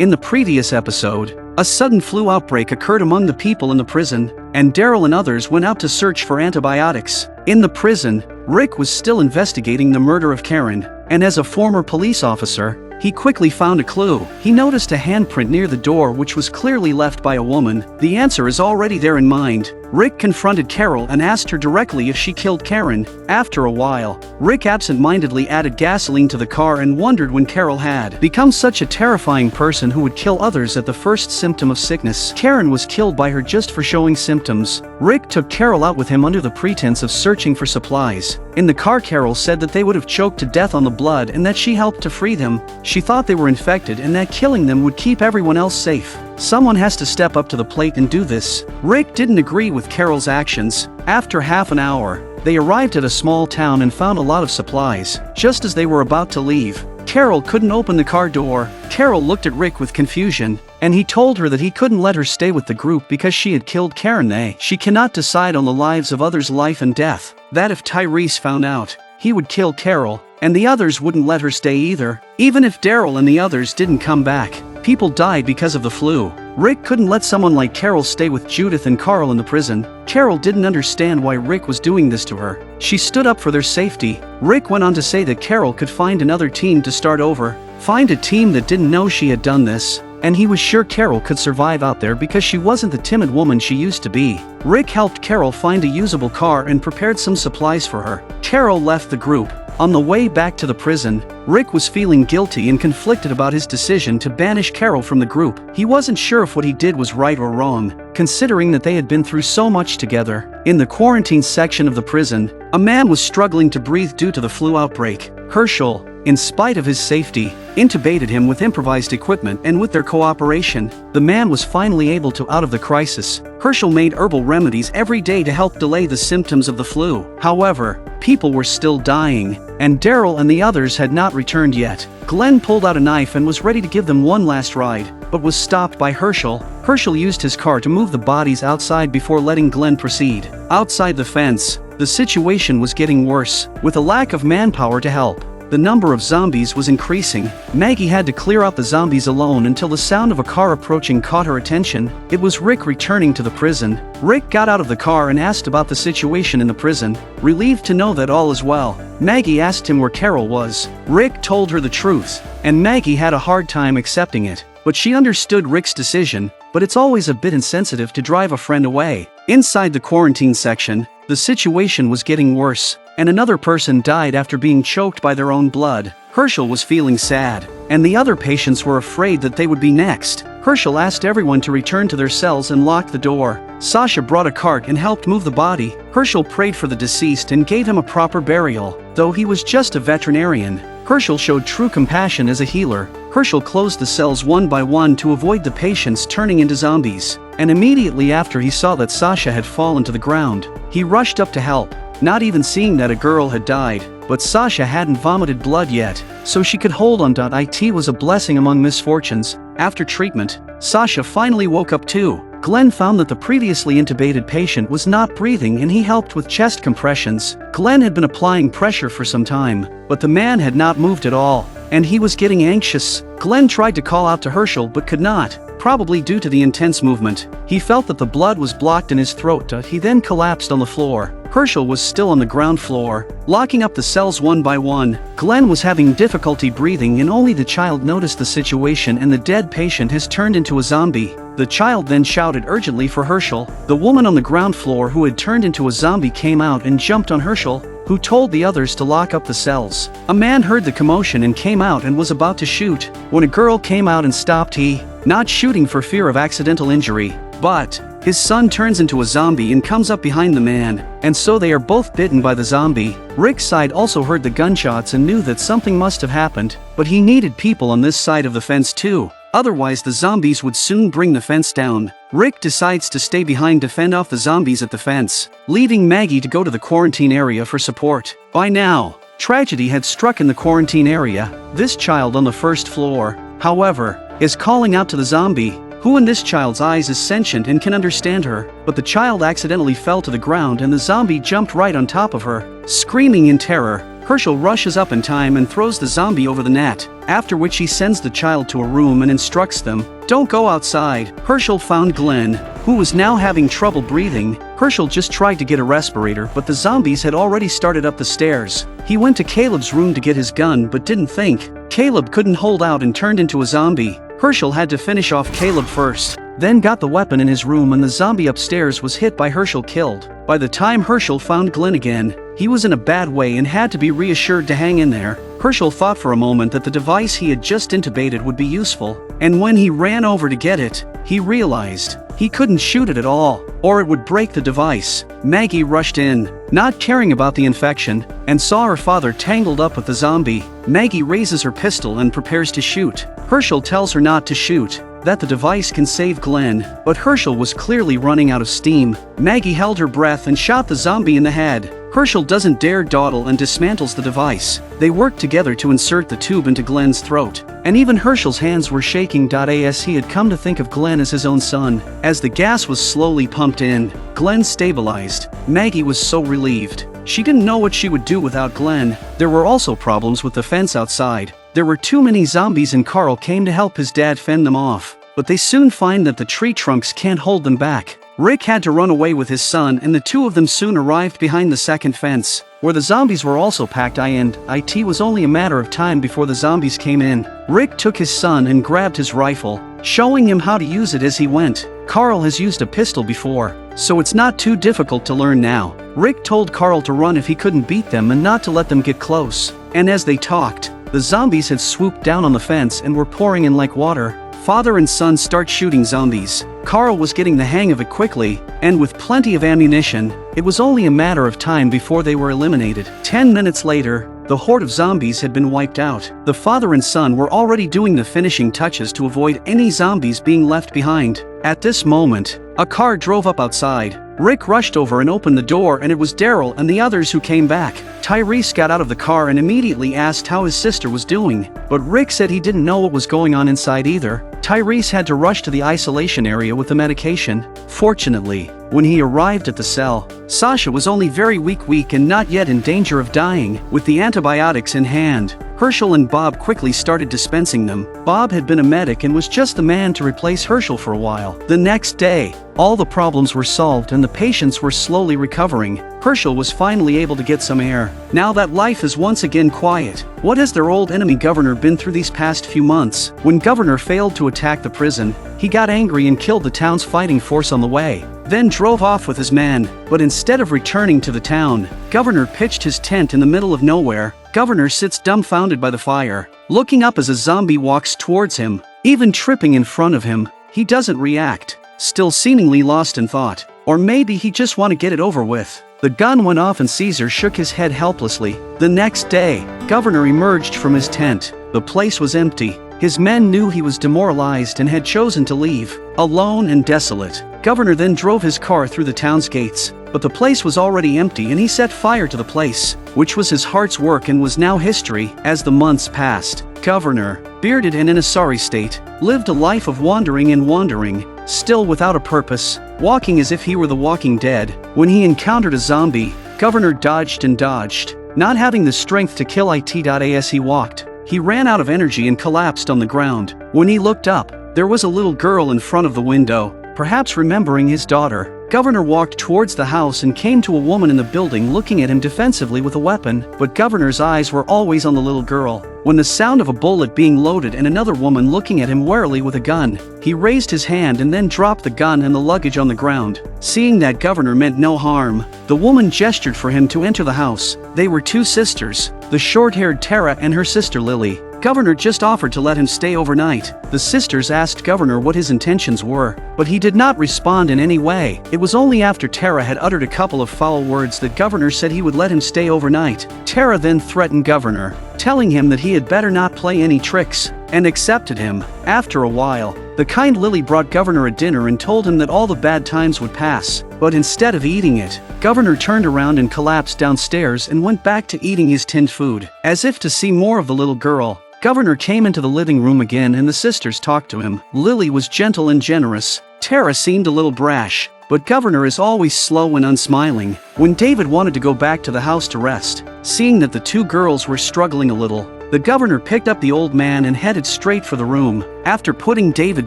In the previous episode, a sudden flu outbreak occurred among the people in the prison, and Daryl and others went out to search for antibiotics. In the prison, Rick was still investigating the murder of Karen, and as a former police officer, he quickly found a clue. He noticed a handprint near the door which was clearly left by a woman. The answer is already there in mind. Rick confronted Carol and asked her directly if she killed Karen. After a while, Rick absent-mindedly added gasoline to the car and wondered when Carol had become such a terrifying person who would kill others at the first symptom of sickness. Karen was killed by her just for showing symptoms. Rick took Carol out with him under the pretense of searching for supplies. In the car, Carol said that they would have choked to death on the blood and that she helped to free them. She thought they were infected and that killing them would keep everyone else safe. Someone has to step up to the plate and do this. Rick didn't agree with Carol's actions. After half an hour, they arrived at a small town and found a lot of supplies. Just as they were about to leave, Carol couldn't open the car door. Carol looked at Rick with confusion, and he told her that he couldn't let her stay with the group because she had killed Karen. She cannot decide on the lives of others' life and death. That if Tyrese found out, he would kill Carol, and the others wouldn't let her stay either. Even if Daryl and the others didn't come back, people died because of the flu. Rick couldn't let someone like Carol stay with Judith and Carl in the prison. Carol didn't understand why Rick was doing this to her. She stood up for their safety. Rick went on to say that Carol could find another team to start over, find a team that didn't know she had done this, and he was sure Carol could survive out there because she wasn't the timid woman she used to be. Rick helped Carol find a usable car and prepared some supplies for her. Carol left the group. On the way back to the prison, Rick was feeling guilty and conflicted about his decision to banish Carol from the group. He wasn't sure if what he did was right or wrong, considering that they had been through so much together. In the quarantine section of the prison, a man was struggling to breathe due to the flu outbreak. Herschel, in spite of his safety, intubated him with improvised equipment, and with their cooperation, the man was finally able to out of the crisis. Herschel made herbal remedies every day to help delay the symptoms of the flu. However, people were still dying, and Daryl and the others had not returned yet. Glenn pulled out a knife and was ready to give them one last ride, but was stopped by Herschel. Herschel used his car to move the bodies outside before letting Glenn proceed. Outside the fence, the situation was getting worse. With a lack of manpower to help, the number of zombies was increasing. Maggie had to clear out the zombies alone until the sound of a car approaching caught her attention. It was Rick returning to the prison. Rick got out of the car and asked about the situation in the prison, relieved to know that all is well. Maggie asked him where Carol was. Rick told her the truth, and Maggie had a hard time accepting it. But she understood Rick's decision, but it's always a bit insensitive to drive a friend away. Inside the quarantine section, the situation was getting worse, and another person died after being choked by their own blood. Herschel was feeling sad, and the other patients were afraid that they would be next. Herschel asked everyone to return to their cells and lock the door. Sasha brought a cart and helped move the body. Herschel prayed for the deceased and gave him a proper burial. Though he was just a veterinarian, Herschel showed true compassion as a healer. Herschel closed the cells one by one to avoid the patients turning into zombies, and immediately after he saw that Sasha had fallen to the ground, he rushed up to help, not even seeing that a girl had died. But Sasha hadn't vomited blood yet, so she could hold on. It was a blessing among misfortunes. After treatment, Sasha finally woke up too. Glenn found that the previously intubated patient was not breathing and he helped with chest compressions. Glenn had been applying pressure for some time, but the man had not moved at all, and he was getting anxious. Glenn tried to call out to Herschel but could not, probably due to the intense movement. He felt that the blood was blocked in his throat. He then collapsed on the floor. Herschel was still on the ground floor, locking up the cells one by one. Glenn was having difficulty breathing and only the child noticed the situation, and the dead patient has turned into a zombie. The child then shouted urgently for Herschel. The woman on the ground floor who had turned into a zombie came out and jumped on Herschel, who told the others to lock up the cells. A man heard the commotion and came out and was about to shoot, when a girl came out and stopped he, not shooting for fear of accidental injury, but his son turns into a zombie and comes up behind the man, and so they are both bitten by the zombie. Rick's side also heard the gunshots and knew that something must have happened, but he needed people on this side of the fence too. Otherwise the zombies would soon bring the fence down. Rick decides to stay behind to fend off the zombies at the fence, leaving Maggie to go to the quarantine area for support. By now, tragedy had struck in the quarantine area. This child on the first floor, however, is calling out to the zombie, who in this child's eyes is sentient and can understand her, but the child accidentally fell to the ground and the zombie jumped right on top of her. Screaming in terror, Herschel rushes up in time and throws the zombie over the net, after which he sends the child to a room and instructs them, "Don't go outside." Herschel found Glenn, who was now having trouble breathing. Herschel just tried to get a respirator, but the zombies had already started up the stairs. He went to Caleb's room to get his gun but didn't think. Caleb couldn't hold out and turned into a zombie. Herschel had to finish off Caleb first, then got the weapon in his room, and the zombie upstairs was hit by Herschel, killed. By the time Herschel found Glenn again, he was in a bad way and had to be reassured to hang in there. Herschel thought for a moment that the device he had just intubated would be useful, and when he ran over to get it, he realized he couldn't shoot it at all, or it would break the device. Maggie rushed in, not caring about the infection, and saw her father tangled up with the zombie. Maggie raises her pistol and prepares to shoot. Herschel tells her not to shoot, that the device can save Glenn, but Herschel was clearly running out of steam. Maggie held her breath and shot the zombie in the head. Herschel doesn't dare dawdle and dismantles the device. They work together to insert the tube into Glenn's throat, and even Herschel's hands were shaking. As he had come to think of Glenn as his own son. As the gas was slowly pumped in, Glenn stabilized. Maggie was so relieved. She didn't know what she would do without Glenn. There were also problems with the fence outside. There were too many zombies, and Carl came to help his dad fend them off. But they soon find that the tree trunks can't hold them back. Rick had to run away with his son, and the two of them soon arrived behind the second fence, where the zombies were also packed in. It was only a matter of time before the zombies came in. Rick took his son and grabbed his rifle, showing him how to use it as he went. Carl has used a pistol before, so it's not too difficult to learn now. Rick told Carl to run if he couldn't beat them and not to let them get close. And as they talked, the zombies had swooped down on the fence and were pouring in like water. Father and son start shooting zombies. Carl was getting the hang of it quickly, and with plenty of ammunition, it was only a matter of time before they were eliminated. 10 minutes later, the horde of zombies had been wiped out. The father and son were already doing the finishing touches to avoid any zombies being left behind. At this moment, a car drove up outside. Rick rushed over and opened the door, and it was Daryl and the others who came back. Tyrese got out of the car and immediately asked how his sister was doing, but Rick said he didn't know what was going on inside either. Tyrese had to rush to the isolation area with the medication. Fortunately, when he arrived at the cell, Sasha was only very weak and not yet in danger of dying. With the antibiotics in hand, Herschel and Bob quickly started dispensing them. Bob had been a medic and was just the man to replace Herschel for a while. The next day, all the problems were solved and the patients were slowly recovering. Herschel was finally able to get some air. Now that life is once again quiet, what has their old enemy Governor been through these past few months? When Governor failed to attack the prison, he got angry and killed the town's fighting force on the way, then drove off with his men. But instead of returning to the town, Governor pitched his tent in the middle of nowhere. Governor sits dumbfounded by the fire, looking up as a zombie walks towards him, even tripping in front of him. He doesn't react, still seemingly lost in thought. Or maybe he just want to get it over with. The gun went off and Caesar shook his head helplessly. The next day, Governor emerged from his tent. The place was empty. His men knew he was demoralized and had chosen to leave, alone and desolate. Governor then drove his car through the town's gates, but the place was already empty and he set fire to the place, which was his heart's work and was now history. As the months passed, Governor, bearded and in a sorry state, lived a life of wandering, still without a purpose, walking as if he were the walking dead. When he encountered a zombie, Governor dodged and dodged, not having the strength to kill it. As he walked, he ran out of energy and collapsed on the ground. When he looked up, there was a little girl in front of the window, perhaps remembering his daughter. Governor walked towards the house and came to a woman in the building looking at him defensively with a weapon, but Governor's eyes were always on the little girl. When the sound of a bullet being loaded and another woman looking at him warily with a gun, he raised his hand and then dropped the gun and the luggage on the ground. Seeing that Governor meant no harm, the woman gestured for him to enter the house. They were two sisters, the short-haired Tara and her sister Lily. Governor just offered to let him stay overnight. The sisters asked Governor what his intentions were, but he did not respond in any way. It was only after Tara had uttered a couple of foul words that Governor said he would let him stay overnight. Tara then threatened Governor, telling him that he had better not play any tricks, and accepted him. After a while, the kind Lily brought Governor a dinner and told him that all the bad times would pass. But instead of eating it, Governor turned around and collapsed downstairs and went back to eating his tinned food. As if to see more of the little girl, Governor came into the living room again and the sisters talked to him. Lily was gentle and generous. Tara seemed a little brash. but Governor is always slow and unsmiling. When David wanted to go back to the house to rest, seeing that the two girls were struggling a little, the governor picked up the old man and headed straight for the room. After putting David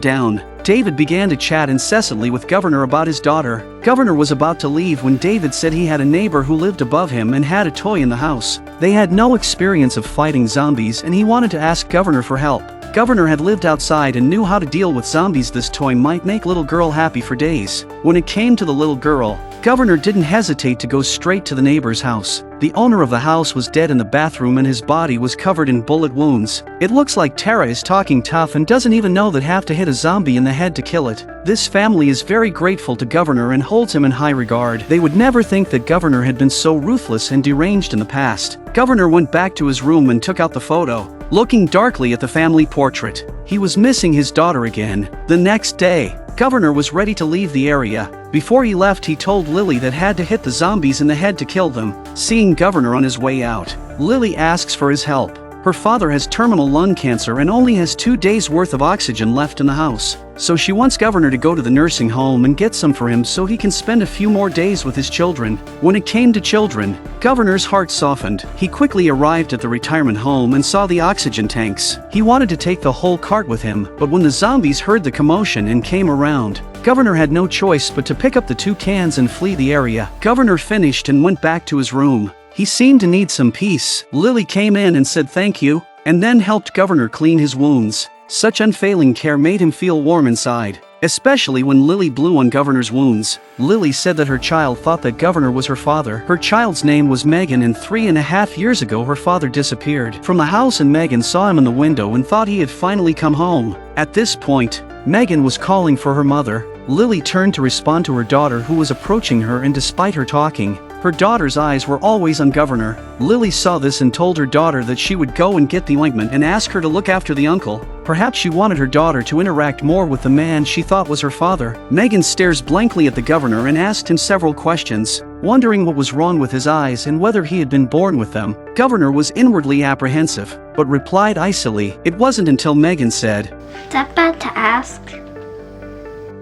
down, David began to chat incessantly with Governor about his daughter. Governor was about to leave when David said he had a neighbor who lived above him and had a toy in the house. They had no experience of fighting zombies and he wanted to ask Governor for help. Governor had lived outside and knew how to deal with zombies. This toy might make little girl happy for days. When it came to the little girl, Governor didn't hesitate to go straight to the neighbor's house. The owner of the house was dead in the bathroom and his body was covered in bullet wounds. It looks like Tara is talking tough and doesn't even know that have to hit a zombie in the head to kill it. This family is very grateful to Governor and holds him in high regard. They would never think that Governor had been so ruthless and deranged in the past. Governor went back to his room and took out the photo, looking darkly at the family portrait. He was missing his daughter again. The next day, Governor was ready to leave the area. Before he left, he told Lily that had to hit the zombies in the head to kill them. Seeing Governor on his way out, Lily asks for his help. Her father has terminal lung cancer and only has 2 days worth of oxygen left in the house. So she wants Governor to go to the nursing home and get some for him so he can spend a few more days with his children. When it came to children, Governor's heart softened. He quickly arrived at the retirement home and saw the oxygen tanks. He wanted to take the whole cart with him, but when the zombies heard the commotion and came around, Governor had no choice but to pick up the 2 cans and flee the area. Governor finished and went back to his room. He seemed to need some peace. Lily came in and said thank you, and then helped Governor clean his wounds. Such unfailing care made him feel warm inside, especially when Lily blew on Governor's wounds. Lily said that her child thought that Governor was her father. Her child's name was Megan and 3.5 years ago her father disappeared from the house and Megan saw him in the window and thought he had finally come home. At this point, Megan was calling for her mother. Lily turned to respond to her daughter who was approaching her, and despite her talking, her daughter's eyes were always on Governor. Lily saw this and told her daughter that she would go and get the ointment and ask her to look after the uncle. Perhaps she wanted her daughter to interact more with the man she thought was her father. Megan stares blankly at the Governor and asked him several questions, wondering what was wrong with his eyes and whether he had been born with them. Governor was inwardly apprehensive, but replied icily. It wasn't until Megan said, "Is that bad to ask?"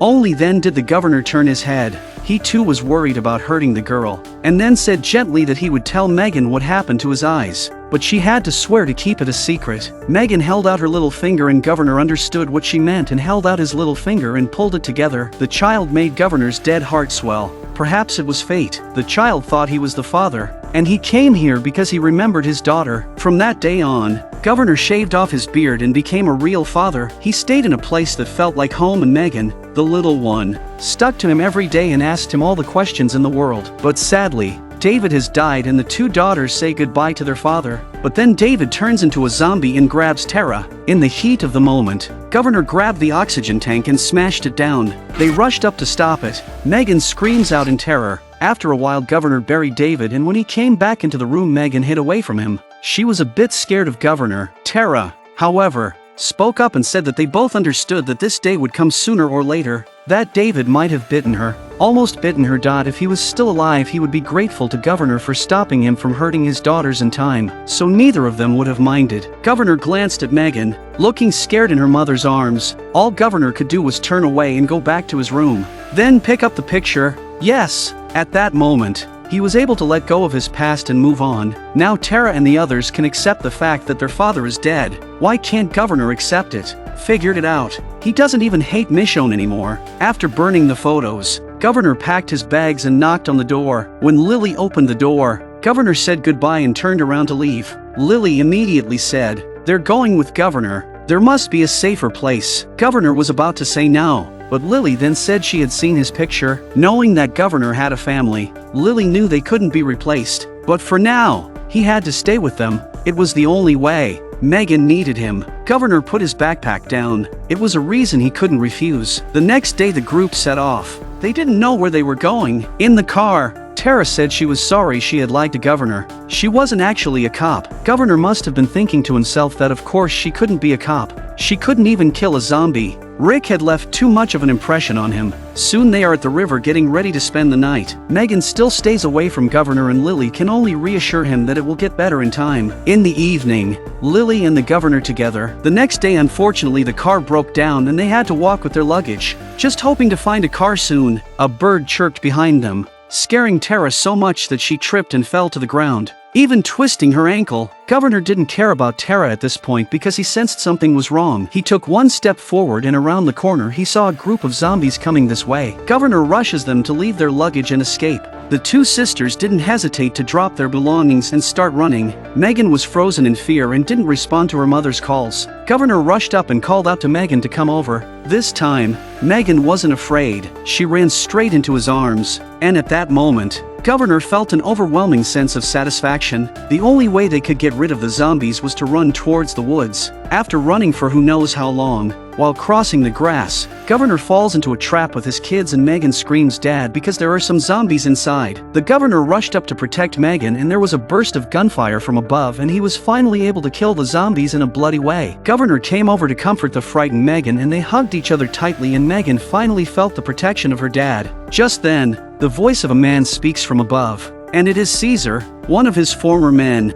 Only then did the Governor turn his head. He too was worried about hurting the girl, and then said gently that he would tell Megan what happened to his eyes, but she had to swear to keep it a secret. Megan held out her little finger and Governor understood what she meant and held out his little finger and pulled it together. The child made Governor's dead heart swell. Perhaps it was fate. The child thought he was the father, and he came here because he remembered his daughter. From that day on, Governor shaved off his beard and became a real father. He stayed in a place that felt like home, and Megan, the little one, stuck to him every day and asked him all the questions in the world. But sadly, David has died and the 2 daughters say goodbye to their father. But then David turns into a zombie and grabs Tara. In the heat of the moment, Governor grabbed the oxygen tank and smashed it down. They rushed up to stop it. Megan screams out in terror. After a while, Governor buried David, and when he came back into the room, Megan hid away from him. She was a bit scared of Governor. Tara, however, spoke up and said that they both understood that this day would come sooner or later, that David might have bitten her, almost bitten her. If he was still alive, he would be grateful to Governor for stopping him from hurting his daughters in time, so neither of them would have minded. Governor glanced at Megan, looking scared in her mother's arms. All Governor could do was turn away and go back to his room, then pick up the picture. Yes, at that moment, he was able to let go of his past and move on. Now Tara and the others can accept the fact that their father is dead. Why can't Governor accept it? Figured it out. He doesn't even hate Michonne anymore. After burning the photos, Governor packed his bags and knocked on the door. When Lily opened the door, Governor said goodbye and turned around to leave. Lily immediately said, "They're going with Governor. There must be a safer place." Governor was about to say no, but Lily then said she had seen his picture. Knowing that Governor had a family, Lily knew they couldn't be replaced. But for now, he had to stay with them. It was the only way. Megan needed him. Governor put his backpack down. It was a reason he couldn't refuse. The next day the group set off. They didn't know where they were going. In the car, Tara said she was sorry she had lied to Governor. She wasn't actually a cop. Governor must have been thinking to himself that of course she couldn't be a cop. She couldn't even kill a zombie. Rick had left too much of an impression on him. Soon they are at the river getting ready to spend the night. Megan still stays away from Governor and Lily can only reassure him that it will get better in time. In the evening, Lily and the Governor together. The next day unfortunately the car broke down and they had to walk with their luggage. Just hoping to find a car soon, a bird chirped behind them, scaring Tara so much that she tripped and fell to the ground, even twisting her ankle. Governor didn't care about Tara at this point because he sensed something was wrong. He took one step forward and around the corner he saw a group of zombies coming this way. Governor rushes them to leave their luggage and escape. The two sisters didn't hesitate to drop their belongings and start running. Megan was frozen in fear and didn't respond to her mother's calls. Governor rushed up and called out to Megan to come over. This time, Megan wasn't afraid. She ran straight into his arms, and at that moment, Governor felt an overwhelming sense of satisfaction. The only way they could get rid of the zombies was to run towards the woods. After running for who knows how long, while crossing the grass, Governor falls into a trap with his kids and Megan screams "Dad" because there are some zombies inside. The Governor rushed up to protect Megan and there was a burst of gunfire from above and he was finally able to kill the zombies in a bloody way. Governor came over to comfort the frightened Megan and they hugged each other tightly and Megan finally felt the protection of her dad. Just then, the voice of a man speaks from above. And it is Caesar, one of his former men.